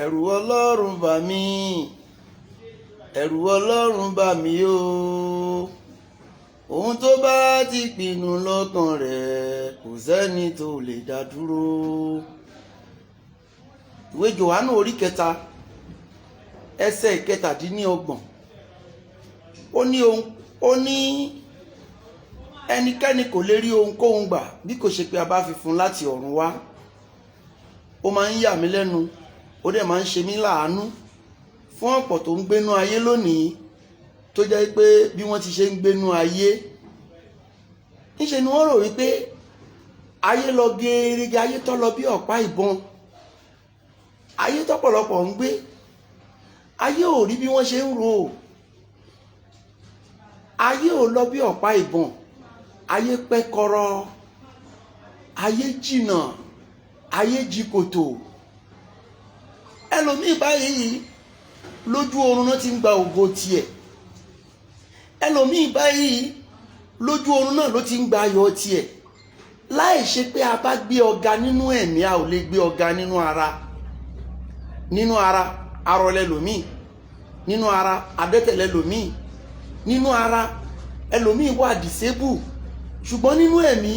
ẹ̀rù Ọlọ́run bà mí, ẹ̀rù Ọlọ́run bà mí o. Ohun tó bá ti pinnu lọ́kàn rẹ̀ kò sẹ́ni tó lè dá dúró. Ìwé Jòhánù orí 3 ẹsẹ̀ 17. Ó ní ẹnikẹ́ni kò lè rí ohunkóhun gbà bí kò ṣe pé a bá fi fún láti ọ̀run wá. Ó máa ń yà mí lẹ́nu, ó dẹ̀ máa ń ṣe mí láàánú fún ọ̀pọ̀ tó ń gbénú ayé lónìí tó jẹ́ pé bí wọ́n ti ṣe ń gbénú ayé níṣe ni wọ́n rò wípé ayé lọ gẹ́rẹ́gẹ́, ayé tó lọ bí ọ̀pá ìbọn, ayé tọ́pọ̀lọpọ̀ ń gbé, ayé ò rí bí wọ́n ṣe ń rò, ayé ò lọ bí ọ̀pá ìbọn, ayé pẹ́kọrọ, ayé jìnnà, ayé jìkòtò. Ẹlòmíì báyìí lójú oorun náà ti ń gba ògo tiẹ̀, ẹlòmíì báyìí lójú oorun náà ló ti ń gba ayọ̀ tiẹ̀, láì ṣe pé a bá gbé ọ̀gá nínú ẹ̀mí, a ò lè gbé ọ̀gá nínú ara. Nínú ara arọ lẹlòmíì, nínú ara adẹ́tẹ̀ lẹlòmíì, nínú ara ẹlòmíì wà disable, ṣùgbọ́n nínú ẹ̀mí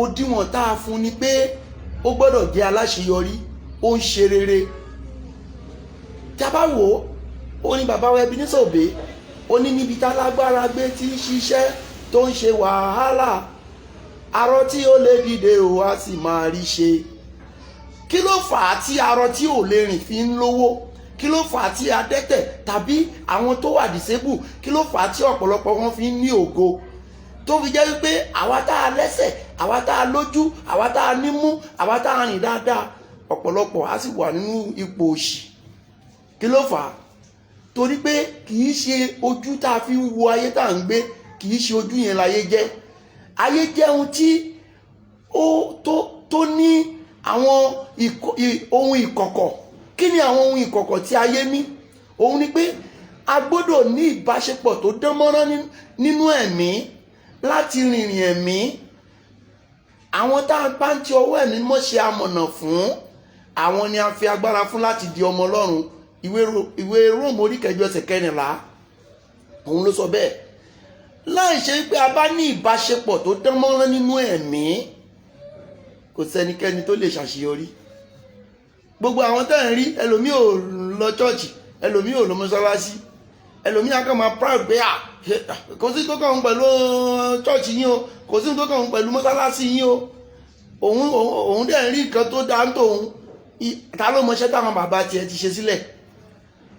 òdiwọ̀n tá a fún ni pé ó gbọ́dọ̀ jẹ́ aláṣeyọrí, ó ń ṣe rere. Tí a bá wò ó ní bàbá wa Ebenezer Obey, ó ní níbi tá lágbára gbé tí ń ṣiṣẹ́ tó ń ṣe wàhálà, arọ tí ó lè dìde ò á sì máa rí ṣe. Kí ló fà á tí arọ tí ò lè rìn fi ń lówó? Kí ló fà á tí adẹ́tẹ̀ tàbí àwọn tó wà disable, kí ló fà á tí ọ̀pọ̀lọpọ̀ wọn fi ń ní ògo? Tó fi jẹ́ wípé àwa tá a lẹ́sẹ̀, àwa tá a lójú, àwa tá a nímú, àwa tá a rìn dáadáa, ọ̀pọ̀lọpọ̀ á sì wà nínú ipò òṣì. Kí ló fà á? Torí pé kìí ṣe ojú tá a fi ń wo ayé tá à ń gbé, kìí ṣe ojú yẹn láyé jẹ́. Ayé jẹ́ ohun tí tó ní àwọn ohun ìkọ̀kọ̀. Kí ni àwọn ohun ìkọ̀kọ̀ tí ayé ní? Òun ni pé a gbọ́dọ̀ ní ìbáṣepọ̀ tó dán mọ́rán nínú ẹ̀mí láti rìnrìn ẹ̀mí. Àwọn tá a bá ń ti ọwọ́ ẹ̀mí mọ́ ṣe amọ̀nà fún, àwọn ni a fi agbára fún láti di ọmọ Ọlọ́run. Ìwé Róòmù orí 9 ẹsẹ̀ 14 òun ló sọ bẹ́ẹ̀. Láì ṣe pé a bá ní ìbáṣepọ̀ tó dán mọ́rán nínú ẹ̀mí, kò sẹ́nikẹ́ni tó lè ṣàṣeyọrí. Gbogbo àwọn tẹ́ ń rí, ẹlòmíì ò lọ chọ́ọ̀chì, ẹlòmíì ò lọ mọ́sálásí, ẹlòmíì á kàn máa proud pé kò sí tó kàn ń pẹ̀lú chọ́ọ̀chì yín o, kò sí tó kàn ń pẹ̀lú mọ́sálásí yín o. Òun dẹ̀ ń rí nǹkan tó dáa ń tòun. Ta ló mọṣẹ́ táwọn bàbá tiẹ̀ ti ṣe sílẹ̀?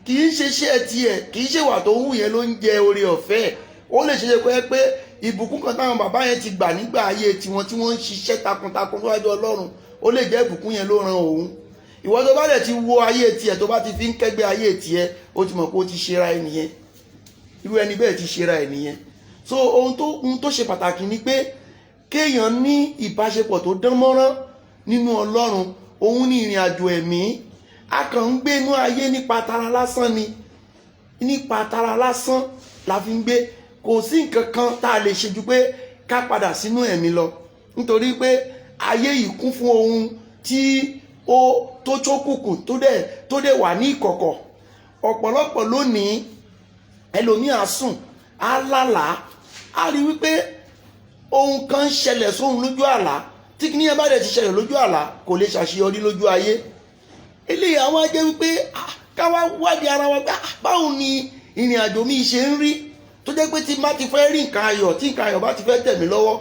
Kì í ṣe iṣẹ́ tiẹ̀, kì í ṣe wà tó ń wù yẹn ló ń jẹ oore ọ̀fẹ́. Ó lè ṣe pé ìbùkún kan táwọn bàbá yẹn ti gbà nígbà ayé tiwọn tí wọ́n ń ṣiṣẹ́ takuntakun níwájú Ọlọ́run, ó lè jẹ́ ìbùkún yẹn ló ran òun. Ìwọ tó bá dẹ̀ ti wo ayé tiẹ̀, tó bá ti fi ń kẹ́gbẹ́ ayé tiẹ̀, ó ti mọ̀ pé ó ti ṣera ẹ nìyẹn. Irú ẹni bẹ́ẹ̀ ti ṣera ẹ nìyẹn. So ohun tó ṣe pàtàkì ni pé kéèyàn ní ìbáṣepọ̀ tó dán mọ́rán nínú Ọlọ́run. Òun ní ìrìn àjò ẹ̀mí. A kàn ń gbé inú ayé nípa tara lásán ni, nípa tara lásán la fi ń gbé. Kò sí nǹkan kan tá a lè ṣe ju pé ká padà sínú ẹ̀mí lọ, nítorí pé ayé yìí kún fún ohun tí tó ṣókùnkùn tó dẹ̀ wà ní ìkọ̀kọ̀. Ọ̀pọ̀lọpọ̀ lónìí ẹlòmíì á sùn, á lálàá, á rí wípé ohun kan ń ṣẹlẹ̀ sóhun lójú àlá. Tí kí ní ẹ bá dẹ̀ ti ṣẹlẹ̀ lójú àlá, kò lè ṣàṣeyọrí lójú ayé. Eléyìí àwọn á jẹ́ wípé káwá wádìí ara wa pé báwo ni ìrìn àjò mi ṣe ń rí, tó jẹ́ pé tí má ti fẹ́ rí nǹkan ayọ̀, tí nǹkan ayọ̀ bá ti fẹ́ tẹ̀ mí lọ́wọ́,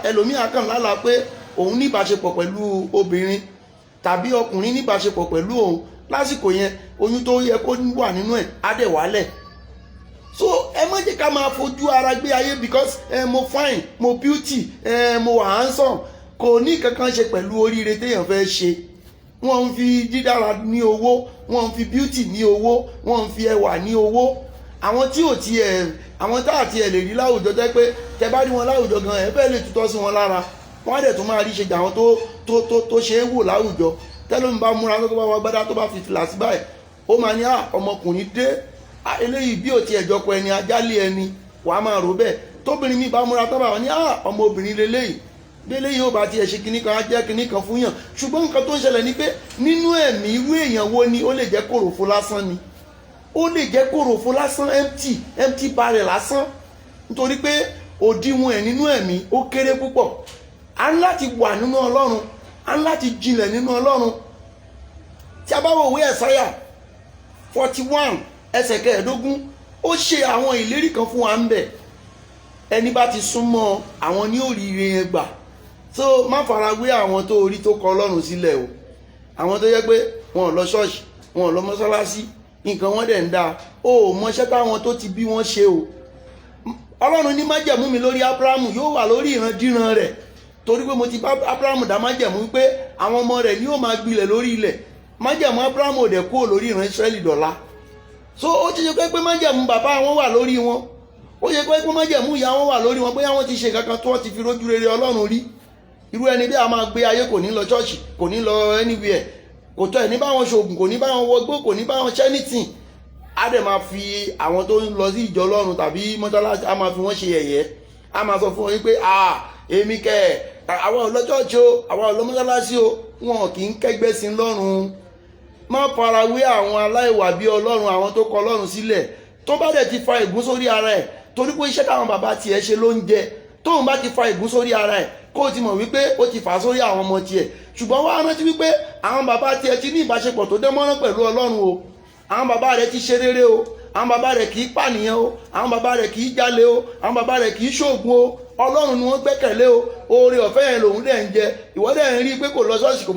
ẹlòmíì á kàn lálàá pé òun ní ìbáṣepọ̀ pẹ̀lú obìnrin tàbí ọkùnrin ní ìbáṣepọ̀ pẹ̀lú òun. Lásìkò yẹn oyún tó yẹ kó wà nínú ẹ̀ á dẹ̀ wálẹ̀. So ẹ má jẹ́ ká máa fojú ara gbé ayé because mo fine, mo beauty, mo wà handsome. Kò ní kankan ṣe pẹ̀lú oríire téèyàn fẹ́ ṣe. Wọ́n ń fi dídára ní owó, wọ́n ń fi beauty ní owó, wọ́n ń fi ẹwà ní owó. Àwọn tí ò tiẹ̀, àwọn tá àti ẹ̀ lè rí láwùjọ jẹ́ pé tẹ bá rí wọn láwùjọ gan ẹ fẹ́ lè tutọ́ sí wọn lára. Wọ́n á dẹ̀ tún máa rí ṣe jà àwọn tó ṣe é wò láwùjọ. Tẹ́lómi bá múra tó bá wá gbádá tó bá fi fìlà sí báyìí, ó máa ní ọmọkùnrin dé, eléyìí bí ò ti ẹ̀jọpọ̀ ẹni ajálẹ̀ ẹni, wàá máa rò bẹ́ẹ̀. Tóbìnrin mi bá múra tó bá wà ní ọmọbìnrin leléyìí, délé yóò bá tiẹ̀ ṣe kinní kan á jẹ́ kinní kan fún yàn. Ṣùgbọ́n nǹkan tó ń ṣẹlẹ̀ ni pé nínú ẹ̀mí irú èèyàn wo ni ó lè jẹ́ kòròfo lásán ni, ó lè jẹ́ kòròfo lásán, empty barrel lásán, nítorí pé òdiwọ̀n ẹ̀ nínú ẹ̀mí ó kéré púpọ̀. A ń láti wà nínú Ọlọ́run, a ń láti jinlẹ̀ nínú Ọlọ́run. Tí a bá wo ìwé Ẹ̀sáyà 41 ẹsẹ̀ 15, ó ṣe àwọn ìlérí kan fún wa ń bẹ̀. Ẹni bá ti súnmọ́ àwọn ní oríire yẹn gbà. So má fara wé àwọn tó orí tó kọ Ọlọ́run sílẹ̀ o, àwọn tó yẹ pé wọn ò lọ ṣọ́ọ̀ṣì, wọn ò lọ mọ́sálásí, nǹkan wọn dẹ̀ ń dáa, o ò mọṣẹ́ táwọn tó ti bí wọ́n ṣe o. Ọlọ́run ní májẹ̀mú mi lórí Ábúráhámù yóò wà lórí ìrandíran rẹ̀, torí pé mo ti bá Ábúráhámù dá májẹ̀mú pé àwọn ọmọ rẹ̀ ni yóò máa gbilẹ̀ lórí ilẹ̀. Májẹ̀mú Ábúráhámù ò dẹ̀ kúrò lórí ìran Ísírẹ́lì dọ̀la. So ó ti ṣe pé májẹ̀mú bàbá wọn wà lórí wọn, ó ṣe pé májẹ̀mú ìyá wọn wà lórí wọn, bóyá wọ́n ti ṣe kankan tó wọ́n ti fi rójú rere Ọlọ́run rí. Irú ẹni bí a máa gbé ayé, kò ní lọ ṣọ́ọ̀ṣì, kò ní lọ anywhere, kò tọ́ ẹ̀ ní báwọn ṣoògùn, kò ní báwọn wọgbó, kò ní báwọn ṣẹ́nìtìn. A dẹ̀ máa fi àwọn tó ń lọ sí ìjọ Ọlọ́run tàbí mọ́sálásí, a máa fi wọ́n ṣe yẹ̀yẹ́. A máa sọ fún wọn pé èmi kẹ̀ àwọn ọlọ́jọ́jọ́ o, àwọn ọlọ́mọ́sálásí o, wọn kì í kẹ́gbẹ́ sí lọ́rùn. Má farawé àwọn aláìwà bí Ọlọ́run, àwọn tó kọ Ọlọ́run sílẹ̀. Tó bá dẹ̀ ti fa ègún sórí ara ẹ̀, torí pé iṣẹ́ táwọn bàbá tiẹ̀ ṣe ló ń jẹ, tóun bá ti fa ègún sórí ara ẹ̀, kó o ti mọ̀ wípé ó ti fà sórí àwọn ọmọ tiẹ̀. Ṣùgbọ́n wá rántí wípé àwọn bàbá tiẹ̀ ti ní ìbáṣepọ̀ tó dánmọ́rán pẹ̀lú Ọlọ́run o. Àwọn bàbá rẹ̀ ti ṣe rere o, àwọn bàbá rẹ̀ kì í pànìyàn o, àwọn bàbá rẹ̀ kì í jalè o, àwọn bàbá rẹ̀ kì í ṣoògùn o. Ọlọ́run ni wọ́n gbẹ́kẹ̀lé o. Oore ọ̀fẹ́ yẹn lòun dẹ̀ ń jẹ. Ìwọ dẹ̀ ń rí pé kò lọ ṣọ́ọ̀ṣì, kò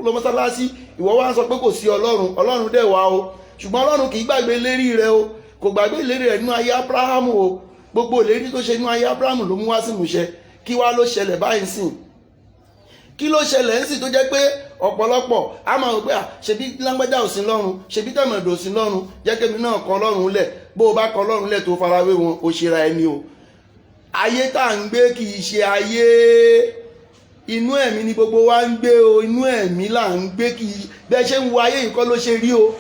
lọ mọ́sálásí, ìwọ wá ń sọ pé kò sí Ọlọ́run. Ọlọ́run dẹ̀ wá o. Ṣùgbọ́n Ọlọ́run kì í gbàgbé ìlérí rẹ̀ o, kò gbàgbé ìlérí rẹ̀ nínú ayé Ábúráhámù o. Gbogbo ìlérí tó ṣe nínú ayé Ábúráhámù ló mú wá sí ìmúṣẹ. Kí wá ló ṣẹlẹ̀ báyìí sìn? Kí ló ṣẹlẹ̀ ń sì tó jẹ́ pé ọ̀pọ̀lọpọ̀ a máa rò pé ṣebí lágbájá ò sí lọ́run, ṣebí tẹ̀mọ̀dò ò sí lọ́run, jẹ́ kémi náà kọ Ọlọ́run lẹ̀. Bó o bá kọ Ọlọ́run lẹ̀ tó farawé wọn, ó ṣera ẹni o. Ayé tá à ń gbé kì í ṣe ayé inú ẹ̀mí ni gbogbo wa ń gbé o, inú ẹ̀mí là ń gbé, kì í bẹ́ẹ̀ ṣe ń wo ayé yìí kọ́ ló ṣe rí o.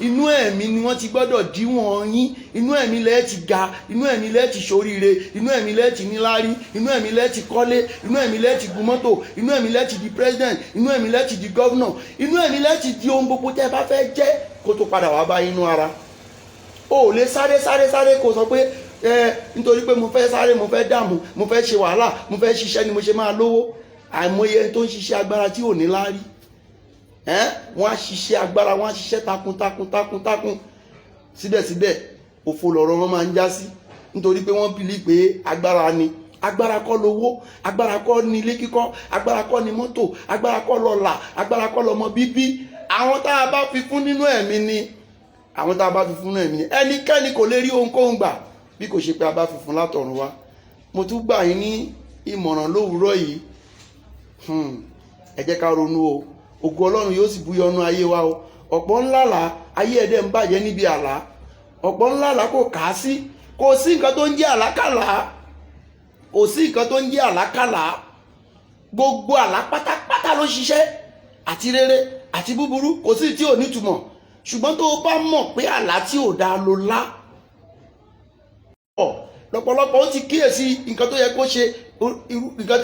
Inú ẹ̀mí ni wọ́n ti gbọ́dọ̀ díwọ̀n yín, inú ẹ̀mí lẹ́ẹ̀ ti ga, inú ẹ̀mí lẹ́ẹ̀ ti ṣoríire, inú ẹ̀mí lẹ́ẹ̀ ti níláárí, inú ẹ̀mí lẹ́ẹ̀ ti kọ́lé, inú ẹ̀mí lẹ́ẹ̀ ti gun mọ́tò, inú ẹ̀mí lẹ́ẹ̀ ti di president, inú ẹ̀mí lẹ́ẹ̀ ti di governor, inú ẹ̀mí lẹ́ẹ̀ ti di ohun gbogbo tẹ́ ẹ bá fẹ́ jẹ́ kó tó padà wá bá inú ara. O ò lè sáré kó sọ pé nítorí pé mo fẹ́ sáré, mo fẹ́ dààmú, mo fẹ́ ṣe wàhálà, mo fẹ́ ṣiṣẹ́ ni mo ṣe máa lówó. Àìmọye tó ń ṣiṣẹ́ agbára tí ò ní láárí. Wọ́n á ṣiṣẹ́ agbára, wọ́n á ṣiṣẹ́ takuntakun, síbẹ̀síbẹ̀ òfò lọ̀rọ̀ wọn máa ń já sí, nítorí pé wọ́n bìlí pé agbára ni. Agbára kọ́ lówó, agbára kọ́ ni ilé kíkọ́, agbára kọ́ ni mọ́tò, agbára kọ́ lọ́là, agbára kọ́ lọ́mọ bíbí. Àwọn tá a bá fi fún nínú ẹ̀mí ni, àwọn tá a bá fi fún nínú ẹ̀mí ni. Ẹnikẹ́ni kò lè rí ohunkóhun gbà bí kò ṣe pé a bá fi fún látọ̀run wá. Mo tún gbà yín ní ìmọ̀ràn lówùúrọ̀ yìí, ẹ jẹ́ ká ronú o. Ògo Ọlọ́run yóò sì búyọnú ayé wa o. Ọ̀pọ̀ ńlá ayé ẹ̀dẹ̀ ń bàjẹ́ níbi àlá. Ọ̀pọ̀ ńlá kò kà á sí. Kò sí nǹkan tó ń jẹ́ àlákàlà. Kò sí nǹkan tó ń jẹ́ àlákàlà. Gbogbo àlá pátápátá ló ṣiṣẹ́, àti rere àti búburú, kò sí tí ò nítumọ̀. Ṣùgbọ́n tó o bá mọ̀ pé àlá tí ò dáa ló lá, lọ́pọ̀lọpọ̀ ó ti kíyèsí nǹkan tó yẹ kó ṣe, nǹkan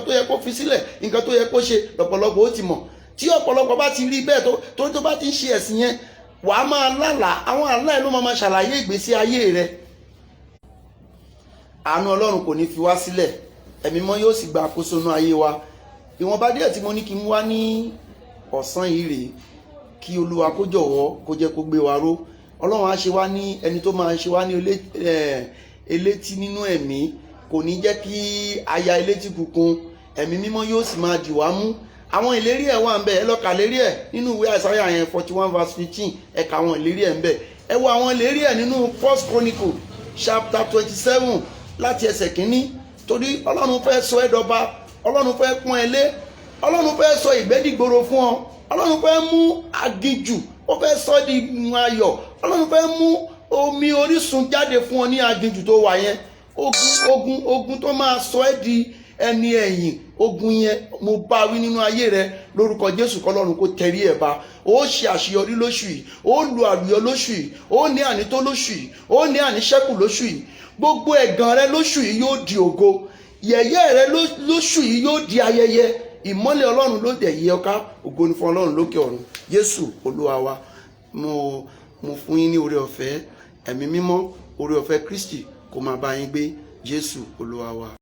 tó yẹ kó fi sílẹ̀, nǹkan tó yẹ kó ṣe, lọ́pọ̀lọpọ̀ ó ti mọ̀. Tí ọ̀pọ̀lọpọ̀ bá ti rí bẹ́ẹ̀ tó bá ti ń ṣe ẹ̀sìn yẹn, wàá máa lálàá, àwọn àlá ẹ̀ ló máa ṣàlàyé ìgbésí ayé rẹ̀. Àánú Ọlọ́run kò ní fi wá sílẹ̀, ẹ̀mí mọ́ yóò sì gba àkóso inú ayé wa. Ìwọ̀nba díẹ̀ tí mo ní kí n wá ní ọ̀sán yìí rèé, kí Olúwa kó jọ̀wọ́ kó jẹ́ kó gbé wa ró. Ọlọ́run á ṣe wá ní ẹni tó máa ṣe wá ní elétí nínú ẹ̀mí, kò ní jẹ́ kí aya elétí kùkùn. Ẹ̀mí mímọ́ yóò sì máa dì wá mú. Àwọn ìlérí ẹ̀ wà ń bẹ, ẹ lọ kà lérí ẹ̀ nínú ìwé Àìsáyà yẹn 41 verse 15, ẹ kà àwọn ìlérí ẹ̀ ń bẹ. Ẹ wo àwọn ìlérí ẹ̀ nínú 1 Chronicle chapter 27 láti ẹsẹ̀ kínní. Torí Ọlọ́run fẹ́ sọ ẹ́ dọba, Ọlọ́run fẹ́ pọ́n ẹ lé, Ọlọ́run fẹ́ sọ ìgbẹ́dìgboro fún ọ, Ọlọ́run fẹ́ mú aginjù, ó fẹ́ sọ di ayọ̀, Ọlọ́run fẹ́ mú omi orísun jáde fún ọ ní aginjù tó wà yẹn. Ogun tó máa sọ ẹ́ di ẹni ẹ̀yìn, ogun yẹn mo bá wí nínú ayé rẹ lórúkọ Jésù. kọ́lọ́run kó tẹrí ẹ̀ bá. Ó ṣe àṣeyọrí lóṣù yìí, ó lu àlùyọ lóṣù yìí, ó ní ànító lóṣù yìí, ó ní àníṣẹ́kù lóṣù yìí. Gbogbo ẹ̀gàn rẹ lóṣù yìí yóò di ògo. yẹ̀yẹ́ rẹ lóṣù yìí yóò di ayẹyẹ. Ìmọ́lẹ̀ Ọlọ́run ló dẹ̀ yí ọ ká. Ògo ni fún Ọlọ́run lókè ọ̀run. Jésù Olúwa wa. Mo fún yín ní oore ọ̀fẹ́ ẹ̀mí mímọ́, oore ọ̀fẹ́ Kristi kó máa bá yín gbé. Jésù Olúwa wa.